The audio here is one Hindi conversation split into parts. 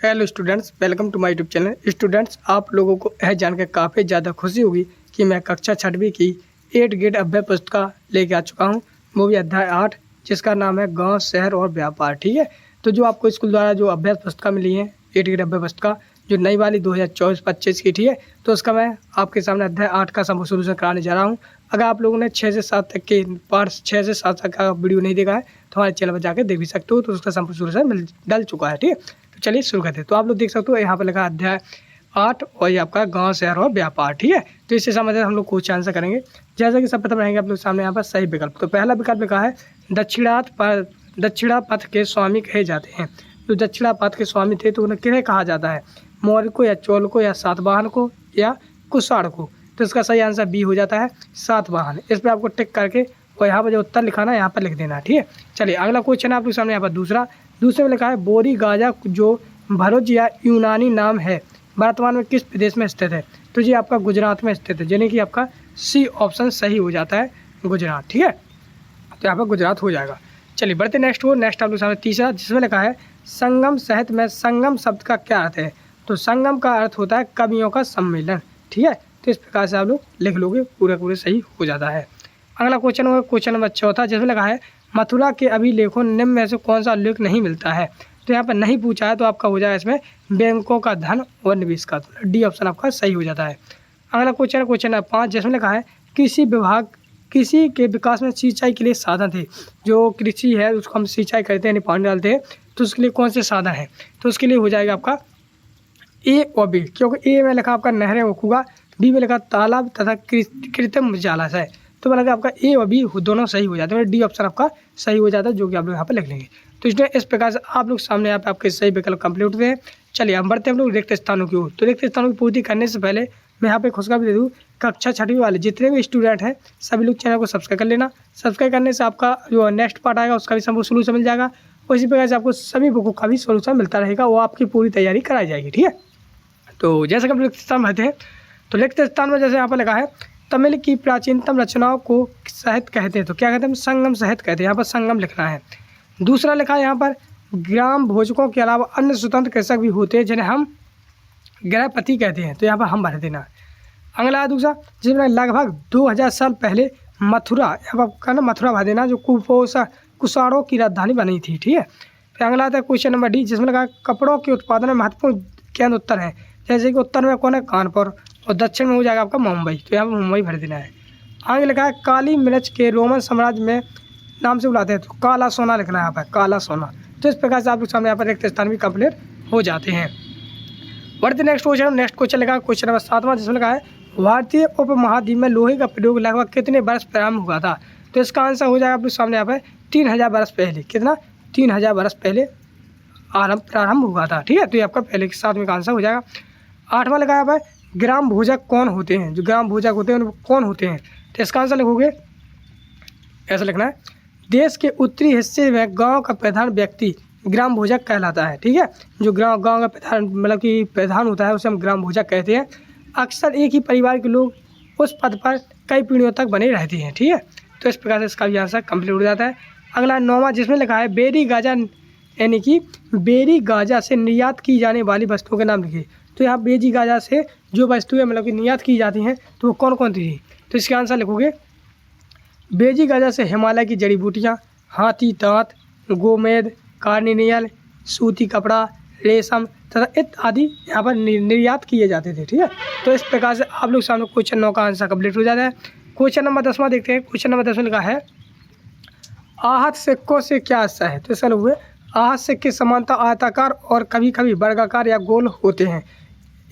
Hello students, welcome to my YouTube channel. Students, आप लोगों को यह जानकर काफ़ी ज़्यादा खुशी होगी कि मैं कक्षा 6वीं की 8 ग्रेड अभ्यास पुस्तिका लेके आ चुका हूँ। वो भी अध्याय 8, जिसका नाम है गांव, शहर और व्यापार। ठीक है, तो जो आपको स्कूल द्वारा जो अभ्यास पुस्तिका मिली है 8 ग्रेड अभ्यास पुस्तिका, जो नई वाली 2024-25 की, ठीक है, तो उसका मैं आपके सामने अध्याय 8 का सोल्यूशन कराने जा रहा हूँ। अगर आप लोगों ने 6 से 7 तक के पार्ट 6 से 7 तक का वीडियो नहीं देखा है तो हमारे चैनल पर जाकर देख भी सकते हो, तो उसका संपूर्ण सोल्यूशन डल चुका है। ठीक है, तो चलिए शुरू करते हैं। तो आप लोग देख सकते हो यहाँ पर लिखा अध्याय 8 और ये आपका गांव, शहर और व्यापार। ठीक है, तो इससे संबंधित हम लोग क्वेश्चन आंसर करेंगे। जैसा कि सब प्रथम रहेंगे आप लोग सामने यहाँ पर सही विकल्प। तो पहला विकल्प लिखा है दक्षिणा पथ के स्वामी कहे जाते हैं। तो दक्षिणा पथ के स्वामी थे तो उन्हें किन्हें कहा जाता है? मौर्य को, या चोल को, या सातवाहन को, या कुषाण को? तो इसका सही आंसर बी हो जाता है, सातवाहन। इस पर आपको टिक करके और यहाँ पर जो उत्तर लिखाना है यहाँ पर लिख देना। ठीक है, चलिए अगला क्वेश्चन आप लोग सामने यहाँ पर दूसरे में लिखा है बोरी गाजा, जो भरूच या यूनानी नाम है, वर्तमान में किस प्रदेश में स्थित है? तो ये आपका गुजरात में स्थित है, यानी कि आपका सी ऑप्शन सही हो जाता है, गुजरात। ठीक है, तो यहाँ पर गुजरात हो जाएगा। चलिए बढ़ते नेक्स्ट आप लोग सामने तीसरा, जिसमें लिखा है संगम साहित्य में संगम शब्द का क्या अर्थ है? तो संगम का अर्थ होता है कवियों का सम्मेलन। ठीक है, तो इस प्रकार से आप लोग लिख लोगे, पूरे सही हो जाता है। अगला क्वेश्चन होगा क्वेश्चन नंबर 4, जिसमें लिखा है मथुरा के अभिलेखों निम्न में से कौन सा उल्लेख नहीं मिलता है? तो यहाँ पर नहीं पूछा है, तो आपका हो जाएगा इसमें बैंकों का धन और निवेश का। डी ऑप्शन आपका सही हो जाता है। अगला क्वेश्चन नंबर 5, जिसमें लिखा है कृषि के विकास में सिंचाई के लिए साधन थे। जो कृषि है उसको हम सिंचाई करते हैं, पानी डालते हैं, तो उसके लिए कौन से साधन है? तो उसके लिए हो जाएगा आपका ए और बी, क्योंकि ए में लिखा आपका नहरें व कुआं, बी में लिखा तालाब तथा कृत्रिम जलाशय। तो मतलब आपका ए और बी दोनों सही हो जाते हैं, डी ऑप्शन आपका सही हो जाता है, जो कि आप लोग यहाँ पर लिख लेंगे। तो इसलिए इस प्रकार से आप लोग सामने यहाँ पे आपके सही विकल्प कंप्लीट होते हैं। चलिए हम बढ़ते हैं हम लोग रिक्त स्थानों की ओर। तो रिक्त स्थानों की पूर्ति करने से पहले मैं यहाँ पे खुशखबरी दे दूँ, कक्षा 6वीं वाले जितने भी स्टूडेंट हैं सभी लोग चैनल को सब्सक्राइब कर लेना। सब्सक्राइब करने से आपका जो नेक्स्ट पार्ट आएगा उसका भी संपूर्ण सोल्यूशन मिल जाएगा, और इसी प्रकार से आपको सभी बुकों का भी सोल्यूशन मिलता रहेगा, वो आपकी पूरी तैयारी कराई जाएगी। ठीक है, तो जैसे कि हम रिक्त स्थान रहते हैं, तो रिक्त स्थान में जैसे यहाँ पर लगा है तमिल की प्राचीनतम रचनाओं को साहित्य कहते हैं। तो क्या कहते हैं? संगम साहित्य कहते हैं। यहाँ पर संगम लिखना है। दूसरा लिखा है यहाँ पर ग्राम भोजकों के अलावा अन्य स्वतंत्र कृषक भी होते हैं, जिन्हें हम गृहपति कहते हैं। तो यहाँ पर हम भर देना। अगला दूसरा, जिसमें लगभग 2000 साल पहले मथुरा, यहाँ पर ना मथुरा भर देना, जो कुषाणों की राजधानी बनी थी। ठीक है, फिर अगला आता है क्वेश्चन नंबर डी, जिसमें लगा कपड़ों के उत्पादन में महत्वपूर्ण केंद्र उत्तर है। जैसे कि उत्तर में कौन है? कानपुर, और दक्षिण में हो जाएगा आपका मुंबई। तो यहाँ पर मुंबई भर देना है। आगे लिखा है काली मिर्च के रोमन साम्राज्य में नाम से बुलाते हैं। तो काला सोना लिखना है यहाँ पर, काला सोना। तो इस प्रकार से आप लोग सामने यहाँ पर रिक्त स्थान भी कंप्लीट हो जाते हैं। बढ़ते नेक्स्ट क्वेश्चन लिखा है क्वेश्चन नंबर 7, जिसमें लिखा है भारतीय उपमहाद्वीप में लोहे का प्रयोग लगभग कितने वर्ष प्रारंभ हुआ था? तो इसका आंसर हो जाएगा आप लोग सामने यहाँ पर 3000 वर्ष पहले। कितना? 3000 वर्ष पहले प्रारंभ हुआ था। ठीक है, तो ये आपका पहले के साथ में का आंसर हो जाएगा। 8वां लिखा है यहाँ पर ग्राम भोजक कौन होते हैं? जो ग्राम भोजक होते हैं उनको कौन होते हैं? तो इसका आंसर लिखोगे, ऐसा लिखना है देश के उत्तरी हिस्से में गांव का प्रधान व्यक्ति ग्राम भोजक कहलाता है। ठीक है, जो गांव का प्रधान मतलब कि प्रधान होता है उसे हम ग्राम भोजक कहते हैं। अक्सर एक ही परिवार के लोग उस पद पर कई पीढ़ियों तक बने रहते हैं। ठीक है, तो इस प्रकार से इसका भी आंसर कंप्लीट हो जाता है। अगला 9वां, जिसमें लिखा है बेरी गाजा, यानी कि बेरी गाजा से निर्यात की जाने वाली वस्तुओं के नाम लिखिए। तो यहाँ बेरी गाजा से जो वस्तुएं मतलब कि निर्यात की जाती हैं तो वो कौन कौन थी? तो इसका आंसर लिखोगे बेरी गाजा से हिमालय की जड़ी बूटियाँ, हाथी दांत, गोमेद, कार्निनियल, सूती कपड़ा, रेशम तथा इत्यादि यहाँ पर निर्यात किए जाते थे। ठीक है, तो इस प्रकार से आप लोग सामने क्वेश्चन 9 का आंसर कंप्लीट हो जाता है। क्वेश्चन नंबर 10वां देखते हैं। क्वेश्चन नंबर 10 में लिखा है आहत सिक्कों से क्या आशय है? तो इसका हुए आहत सिक्के समानता आयताकार और कभी कभी वर्गाकार या गोल होते हैं।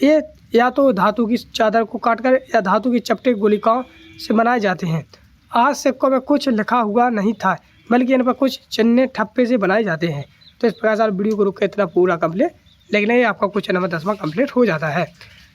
ये या तो धातु की चादर को काटकर या धातु की चपटे गोलिकाओं से बनाए जाते हैं। आहत सिक्कों में कुछ लिखा हुआ नहीं था, बल्कि इन पर कुछ चिन्ह ठप्पे से बनाए जाते हैं। तो इस प्रकार से आप वीडियो को रुक के इतना पूरा कंप्लीट लिखने ही आपका क्वेश्चन नंबर 10वां कंप्लीट हो जाता है।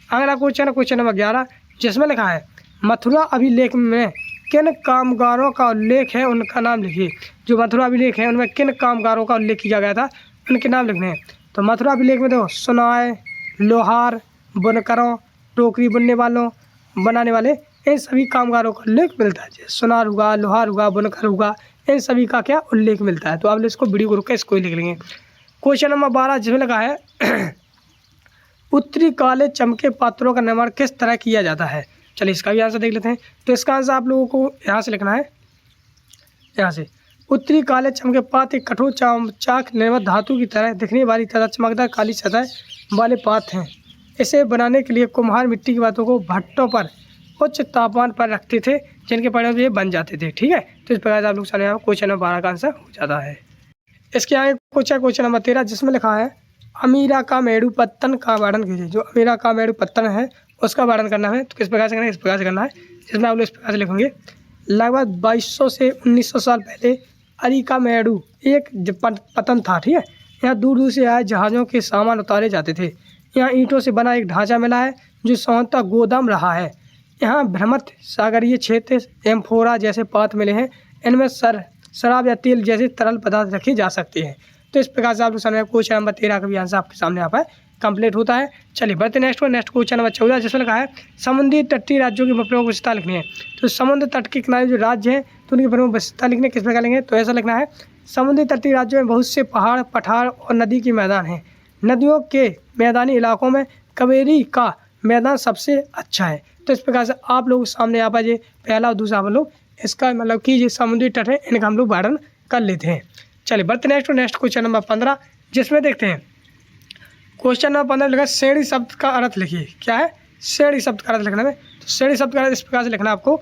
अगला क्वेश्चन नंबर 11, जिसमें लिखा है मथुरा अभिलेख में किन कामगारों का उल्लेख है, उनका नाम लिखिए। जो मथुरा अभिलेख है उनमें किन कामगारों का उल्लेख किया गया था, उनके नाम लिखने हैं। तो मथुरा अभिलेख में देखो सुनार, लोहार, बुनकरों, टोकरी बुनने वालों, बनाने वाले, इन सभी कामगारों का उल्लेख मिलता है। जैसे सुनार हुआ, लोहार हुआ, बुनकर हुआ, इन सभी का क्या उल्लेख मिलता है। तो आप इसको वीडियो को रुक के इसको ही लिख लेंगे। क्वेश्चन नंबर 12, जिसमें लगा है उत्तरी काले चमके पात्रों का निर्माण किस तरह किया जाता है। चलिए इसका भी आंसर देख लेते हैं। तो इसका आंसर आप लोगों को यहाँ से लिखना है, यहाँ से उत्तरी काले चमके पात्र एक कठोर चाक निर्मित धातु की तरह दिखने वाली तथा चमकदार काली सतह वाले पात्र हैं। इसे बनाने के लिए कुम्हार मिट्टी की बातों को भट्टों पर उच्च तापमान पर रखते थे, जिनके परिणाम ये बन जाते थे। ठीक है, तो इस प्रकार से आप लोग सामने क्वेश्चन नंबर 12 का आंसर हो जाता है। इसके आगे क्वेश्चन नंबर 13, जिसमें लिखा है अमीरा का मेरू पत्तन का वर्णन कीजिए। जो अमीरा का मेरू पत्तन है उसका वर्णन करना है। तो किस प्रकार से करना है, इस प्रकार से करना है, जिसमें आप लोग इस प्रकार से लिखेंगे। लगभग 2200 से 1900 साल पहले अरिका मेरू एक पतन था। ठीक है, यहाँ दूर दूर से आए जहाज़ों के सामान उतारे जाते थे। यहाँ ईंटों से बना एक ढांचा मिला है जो सामान्यतः गोदाम रहा है। यहाँ भ्रमत सागरीय क्षेत्र एम्फोरा जैसे पात्र मिले हैं। इनमें शराब या तेल जैसे तरल पदार्थ रखे जा सकते हैं। तो इस प्रकार से आप लोग सामने क्वेश्चन नंबर 13 का भी आंसर आपके सामने यहाँ पर कंप्लीट होता है। चलिए बढ़ते नेक्स्ट क्वेश्चन नंबर 14, जिसमें लिखा है समुद्री तटीय राज्यों की प्रमुख विशेषता लिखनी है। तो समुद्र तट के किनारे जो राज्य हैं तो उनकी प्रमुख विशेषता लिखनी है। किस प्रकार लेंगे, तो ऐसा लिखना है समुद्री तटीय राज्यों में बहुत से पहाड़, पठार और नदी के मैदान हैं। नदियों के मैदानी इलाकों में कावेरी का मैदान सबसे अच्छा है। तो इस प्रकार से आप लोग सामने यहाँ पर ये पहला और दूसरा हम लोग इसका मतलब कि ये समुद्री तट है, इनका हम लोग वर्णन कर लेते हैं। चलिए बढ़ते नेक्स्ट क्वेश्चन नंबर 15, जिसमें देखते हैं क्वेश्चन नंबर 15 लिखा श्रेणी शब्द का अर्थ लिखिए। क्या है श्रेणी शब्द का अर्थ लिखना है। तो श्रेणी शब्द का अर्थ इस प्रकार से लिखना है आपको,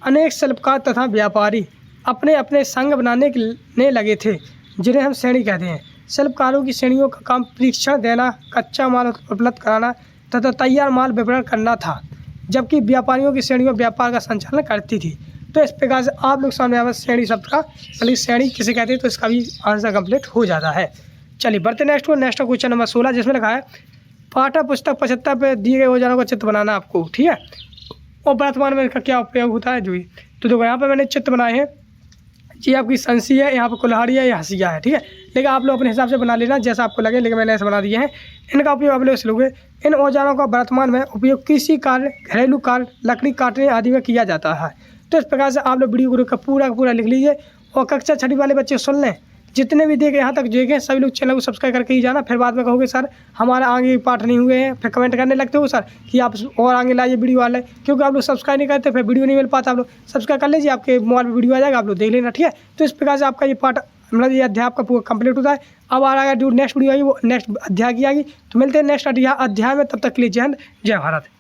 अनेक शिल्पकार तथा व्यापारी अपने अपने संघ बनाने लगे थे, जिन्हें हम श्रेणी कहते हैं। शिल्पकारों की श्रेणियों का काम परीक्षण देना, कच्चा माल उपलब्ध कराना तथा तैयार माल विपणन करना था, जबकि व्यापारियों की श्रेणियों व्यापार का संचालन करती थी। तो इस प्रकार से आप लोग सामने यहाँ श्रेणी शब्द का मतलब श्रेणी किसे कहते हैं, तो इसका भी आंसर कंप्लीट हो जाता है। चलिए बढ़ते नेक्स्ट क्वेश्चन नंबर 16, जिसमें लिखा है पाठ्य पुस्तक 75 पे दिए गए औजारों का चित्र बनाना आपको। ठीक है, और वर्तमान में इसका क्या उपयोग होता है जो ही। तो देखो यहाँ पे मैंने चित्र बनाए हैं जी, आपकी संसी है, यहाँ पर कुल्हाड़ी है, या हंसिया है। ठीक है, लेकिन आप लोग अपने हिसाब से बना लेना जैसा आपको लगे, लेकिन मैंने ऐसे बना दिए हैं। इनका उपयोग आप लोग इस लोगे। इन औजारों का वर्तमान में उपयोग कृषि कार्य, घरेलू कार्य, लकड़ी काटने आदि में किया जाता है। तो इस प्रकार से आप लोग वीडियो को पूरा लिख लीजिए और कक्षा 6 वाले बच्चे सुन लें। जितने भी देखे यहाँ तक देखें सभी लोग चैनल को सब्सक्राइब करके ही जाना। फिर बाद में कहोगे सर हमारा आगे पार्ट नहीं हुए हैं, फिर कमेंट करने लगते हो सर कि आप और आगे लाइए वीडियो वाले, क्योंकि आप लोग सब्सक्राइब नहीं करते फिर वीडियो नहीं मिल पाता। आप लोग सब्सक्राइब कर लीजिए, आपके मोबाइल में वीडियो आ जाएगा, आप लोग देख लेना। ठीक है, तो इस प्रकार से आपका ये पार्ट मतलब ये अध्याय आपका पूरा कंप्लीट होता है। अब आ रहा है जो नेक्स्ट वीडियो आएगी वो नेक्स्ट अध्याय की आएगी। तो मिलते हैं नेक्स्ट अध्याय में, तब तक के लिए जय हिंद, जय भारत।